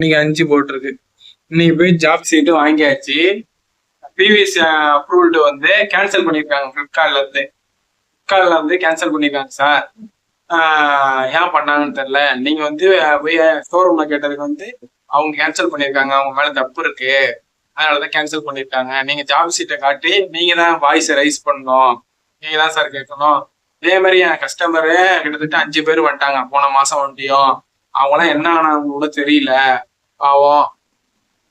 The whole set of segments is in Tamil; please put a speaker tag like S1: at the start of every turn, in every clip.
S1: இன்னைக்கு 5 போட்டிருக்கு. இன்னைக்கு போய் ஜாப் சீட்டு வாங்கியாச்சு. ப்ரீவியஸ் அப்ரூவல்டு வந்து கேன்சல் பண்ணியிருக்காங்க. ஃப்ளிப்கார்ட்ல இருந்து கேன்சல் பண்ணியிருக்காங்க சார். ஏன் பண்ணாங்கன்னு தெரியல. நீங்க வந்து போய் ஷோரூம்ல கேட்டதுக்கு வந்து அவங்க கேன்சல் பண்ணியிருக்காங்க. அவங்க மேல தப்பு இருக்கு, அதனாலதான் கேன்சல் பண்ணியிருக்காங்க. நீங்க ஜாப் சீட்டை காட்டி நீங்க தான் வாய்ஸை ரைஸ் பண்ணணும், நீங்க தான் சார் கேட்கணும். இதே மாதிரி என் கஸ்டமரு கிட்டத்தட்ட 5 பேர் வந்துட்டாங்க போன மாசம் வண்டியும். அவங்களாம் என்ன ஆனாங்க கூட தெரியல பாவம்.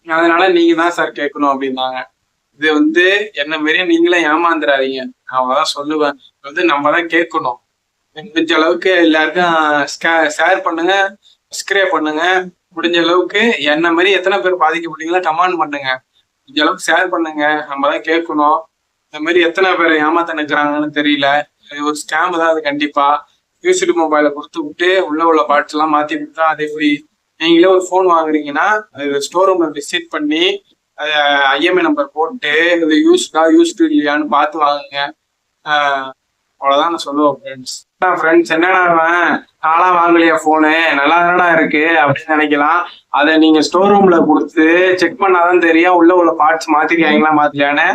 S1: அதனால நீங்க தான் சார் கேட்கணும் அப்படின்னாங்க. இது வந்து என்ன மாரியே நீங்களே ஏமாந்துடாதீங்க. அவதான் சொல்லுவேன். வந்து நம்ம தான் கேட்கணும். முடிஞ்ச அளவுக்கு எல்லாருக்கும் ஷேர் பண்ணுங்க, சப்ஸ்கிரைப் பண்ணுங்க. முடிஞ்ச அளவுக்கு என்ன மாதிரி எத்தனை பேர் பாதிக்கப்பட்டீங்களா கமெண்ட் பண்ணுங்க. முடிஞ்ச அளவுக்கு ஷேர் பண்ணுங்க. நம்ம தான் கேட்கணும். இந்த மாதிரி எத்தனை பேர் ஏமாத்த நிற்கிறாங்கன்னு தெரியல. இது ஒரு ஸ்கேம் தான் அது கண்டிப்பா. யூஸ்டு மொபைலை கொடுத்து விட்டு உள்ள பார்ட்ஸ் எல்லாம் மாத்தி விட்டா அதே மாதிரி நீங்களே ஒரு ஃபோன் வாங்குறீங்கன்னா அது ஸ்டோர் ரூம்ல விசிட் பண்ணி ஐஎம்ஐ நம்பர் போட்டு இது யூஸ்டு இல்லையான்னு பார்த்து வாங்குங்க. அவ்வளோதான் நான் சொல்லுவேன் ஃப்ரெண்ட்ஸ். என்னடா நான்லாம் வாங்கலையா ஃபோனு, நல்லா தானடா இருக்கு அப்படின்னு நினைக்கலாம். அதை நீங்க ஸ்டோர் ரூம்ல கொடுத்து செக் பண்ணாதான் தெரியும் உள்ள பார்ட்ஸ் மாத்திருக்காங்களா மாத்தலையான்னு.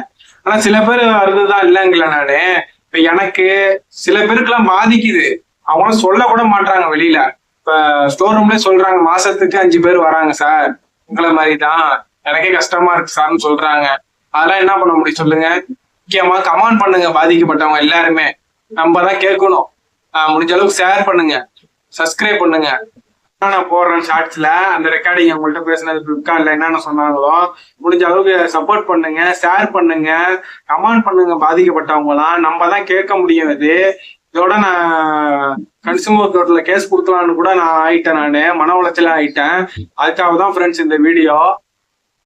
S1: ஆனா சில பேர் வருதுதான் இல்லைங்களா. நானு இப்ப எனக்கு சில பேருக்குலாம் பாதிக்குது, அவங்களும் சொல்ல கூட மாட்டாங்க வெளியில. இப்ப ஸ்டோர் ரூம்ல சொல்றாங்க மாசத்துக்கு 5 பேர் வராங்க சார், உங்களை மாதிரி தான், எனக்கே கஷ்டமா இருக்கு சார்னு சொல்றாங்க. அதெல்லாம் என்ன பண்ண முடியும் சொல்லுங்க. முக்கியமா கமெண்ட் பண்ணுங்க. பாதிக்கப்பட்டவங்க எல்லாருமே நம்ம தான் கேட்கணும். முடிஞ்ச அளவுக்கு ஷேர் பண்ணுங்க, சப்ஸ்கிரைப் பண்ணுங்க. நான் போடுறேன் ஷார்ட்ஸ்ல அந்த ரெக்கார்டிங் உங்கள்கிட்ட பேசினது ஃபிளிப்கார்ட்ல என்னென்ன சொன்னாங்களோ முடிஞ்ச அளவுக்கு சப்போர்ட் பண்ணுங்க, ஷேர் பண்ணுங்க, கமெண்ட் பண்ணுங்க. பாதிக்கப்பட்டவங்களாம் நம்ம தான் கேட்க முடியும். இது இதோட நான் கன்சூமர் கோர்ட்ல கேஸ் கொடுக்கலான்னு கூட நான் ஆயிட்டேன். நான் மன உளைச்சல ஆயிட்டேன். அதுக்காக தான் ஃப்ரெண்ட்ஸ் இந்த வீடியோ.